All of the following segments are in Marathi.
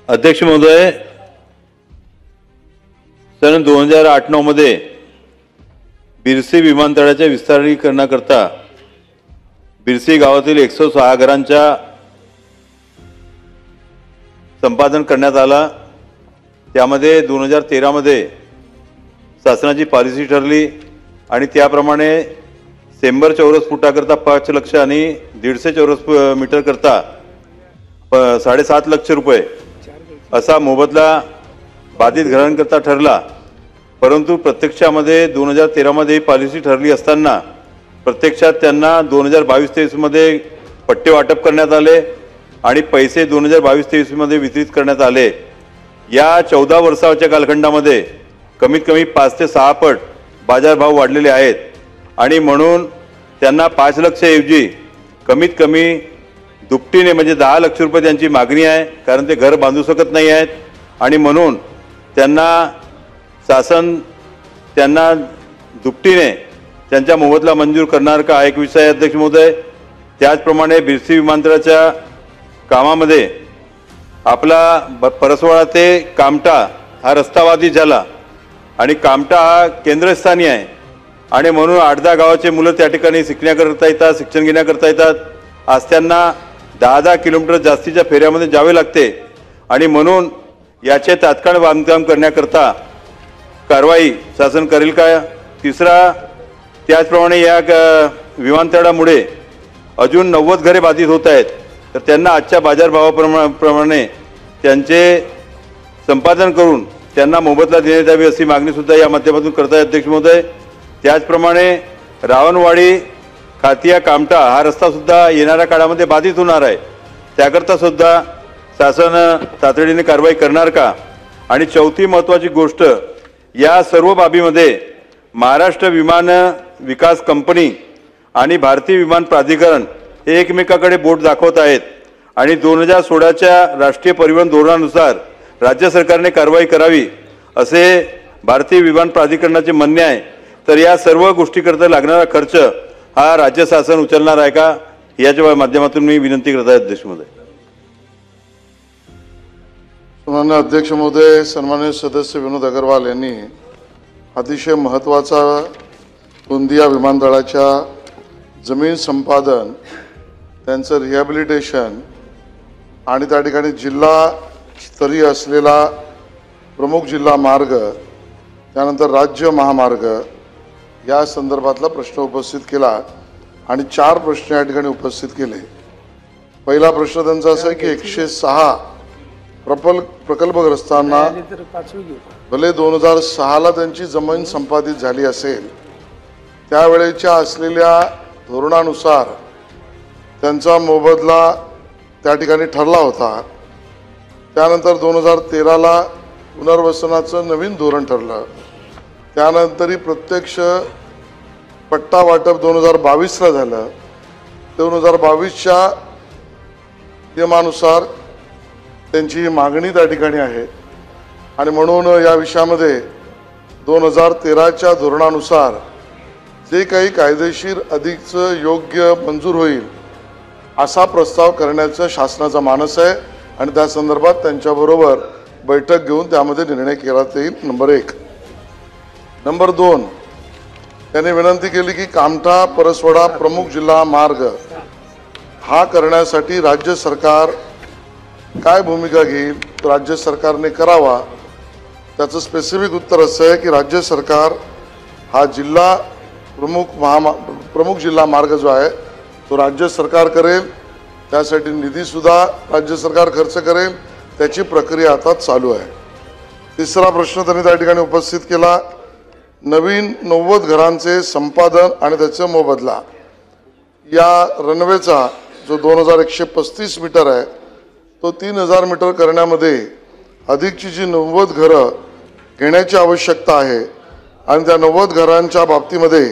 अध्यक्ष महोदय, सन 2008-9 मध्ये बिरसी विमानतळाच्या विस्तारीकरणाकरता बिरसी गावातील 106 घरांच्या संपादन करण्यात आला। त्यामध्ये 2013 मध्ये शासनाची पॉलिसी ठरली आणि त्याप्रमाणे 100 चौरस फुटाकरता 5 लाख आणि 150 चौरस मीटर करता 7.5 लाख रुपये असा मोबदला बाधित घरांकरता ठरला। परंतु प्रत्यक्षामध्ये 2013 मध्ये ही पॉलिसी ठरली असताना प्रत्यक्षात त्यांना 2022-23 मध्ये पट्टे वाटप करण्यात आले आणि पैसे 2022-23 मध्ये वितरित करण्यात आले। या 14 वर्षाच्या कालखंडामध्ये कमीत कमी 5 ते 6 पट बाजारभाव वाढलेले आहेत आणि म्हणून त्यांना 5 लाख ऐवजी कमीत कमी दुपटीने म्हणजे 10 लाख रुपये त्यांची मागणी आहे, कारण ते घर बांधू शकत नाही आहेत आणि म्हणून त्यांना शासन त्यांना दुपटीने त्यांचा मोबदला मंजूर करणार का एक विषय आहे अध्यक्ष महोदय। त्याचप्रमाणे बिरसी विमानतळाच्या कामामध्ये आपला परसवाडा ते कामटा हा रस्ता बाधित झाला आणि कामटा हा केंद्रस्थानी आहे आणि म्हणून 8-10 गावाचे मुलं त्या ठिकाणी शिकण्याकरता येतात, शिक्षण घेण्याकरता येतात। आज त्यांना 10-10 किलोमीटर जास्तीच्या फेऱ्यामध्ये जावे लागते आणि म्हणून याचे तात्काळ बांधकाम करण्याकरता कारवाई शासन करेल का। तिसरा, त्याचप्रमाणे या विमानतळामुळे अजून 90 घरे बाधित होत आहेत, तर त्यांना आजच्या बाजारभावाप्रमाणे त्यांचे संपादन करून त्यांना मोबदला देण्यात यावी अशी मागणी सुद्धा या माध्यमातून करत आहे अध्यक्ष महोदय। त्याचप्रमाणे रावणवाडी खातिया कामटा हा रस्ता सुद्धा येणाऱ्या काळामध्ये बाधित होणार आहे, त्याकरता सुद्धा शासन तातडीने कारवाई करणार का। आणि चौथी महत्त्वाची गोष्ट, या सर्व बाबीमध्ये महाराष्ट्र विमान विकास कंपनी आणि भारतीय विमान प्राधिकरण हे एकमेकाकडे बोट दाखवत आहेत आणि 2016च्या राष्ट्रीय परिवहन धोरणानुसार राज्य सरकारने कारवाई करावी असे भारतीय विमान प्राधिकरणाचे म्हणणे आहे। तर या सर्व गोष्टीकरता लागणारा खर्च हा राज्य शासन उचलणार आहे का, याच्या माध्यमातून मी विनंती करत आहे अध्यक्ष महोदय। माननीय अध्यक्ष महोदय, सन्माननीय सदस्य विनोद अग्रवाल यांनी अतिशय महत्त्वाचा गोंदिया विमानतळाच्या जमीन संपादन, त्यांचं रिहॅबिलिटेशन आणि त्या ठिकाणी जिल्हास्तरीय असलेला प्रमुख जिल्हा मार्ग, त्यानंतर राज्य महामार्ग या संदर्भातला प्रश्न उपस्थित केला आणि 4 प्रश्न या ठिकाणी उपस्थित केले। पहिला प्रश्न त्यांचा असा आहे की 106 प्रकल्पग्रस्तांना भले 2006ला त्यांची जमीन संपादित झाली असेल, त्यावेळेच्या असलेल्या धोरणानुसार त्यांचा मोबदला त्या ठिकाणी ठरला होता। त्यानंतर 2013ला पुनर्वसनाचं नवीन धोरण ठरलं, त्यानंतरही प्रत्यक्ष पट्टा वाटप 2022ला झालं। 2022च्या नियमानुसार त्यांची मागणी त्या ठिकाणी आहे आणि म्हणून या विषयामध्ये 2013च्या धोरणानुसार जे काही कायदेशीर अधिकचं योग्य मंजूर होईल असा प्रस्ताव करण्याचा शासनाचा मानस आहे आणि त्या संदर्भात त्यांच्याबरोबर बैठक घेऊन त्यामध्ये निर्णय केला जाईल। नंबर 1। नंबर 2, त्यांनी विनंती केली की कामठा परसवाडा प्रमुख जिल्हा मार्ग हा करण्यासाठी राज्य सरकार काय भूमिका घेईल, तो राज्य सरकारने करावा। त्याचं स्पेसिफिक उत्तर असं आहे की राज्य सरकार हा जिल्हा प्रमुख जिल्हा मार्ग जो आहे तो राज्य सरकार करेल, त्यासाठी निधीसुद्धा राज्य सरकार खर्च करेल, त्याची प्रक्रिया आता चालू आहे। तिसरा प्रश्न त्यांनी त्या ठिकाणी उपस्थित केला, नवीन 90 घरांचे संपादन आणि त्याचा मोबदला। या रनवेचा जो 2135 मीटर आहे तो 3000 मीटर करण्यामध्ये अधिकची जी 90 घरं घेण्याची आवश्यकता आहे आणि त्या 90 घरांच्या बाबतीमध्ये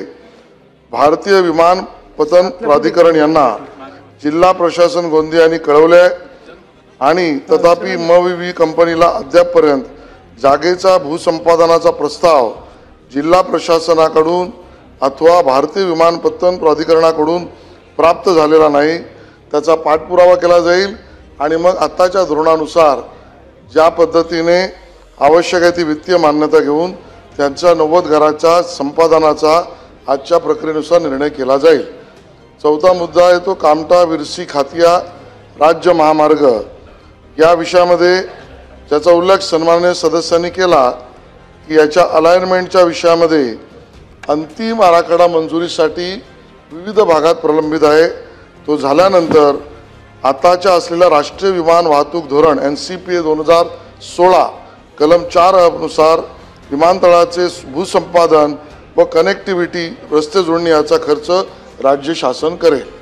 भारतीय विमानपत्तन प्राधिकरण यांना जिल्हा प्रशासन गोंदिया यांनी कळवले आणि तथापि MVV कंपनीला अद्यापपर्यंत जागेचा भूसंपादनाचा प्रस्ताव जिल्हा प्रशासनाकडून अथवा भारतीय विमानपत्तन प्राधिकरणाकडून प्राप्त झालेला नाही। त्याचा पाठपुरावा केला जाईल आणि मग आताच्या धोरणानुसार ज्या पद्धतीने आवश्यक आहे ती वित्तीय मान्यता घेऊन त्यांच्या 90 घराच्या संपादनाचा आजच्या प्रक्रियेनुसार निर्णय केला जाईल। चौथा मुद्दा आहे तो कामठा विरसी खातिया राज्य महामार्ग या विषयामध्ये ज्याचा उल्लेख सन्माननीय सदस्यांनी केला की याच्या अलाइनमेंटच्या विषयामध्ये अंतिम आराखडा मंजुरीसाठी विविध भागात प्रलंबित आहे। तो झाल्यानंतर आताच्या असलेल्या राष्ट्रीय विमान वाहतूक धोरण NCPA 2016 कलम 4 नुसार विमानतळाचे भूसंपादन व कनेक्टिव्हिटी रस्ते जोडणी याचा खर्च राज्य शासन करेल।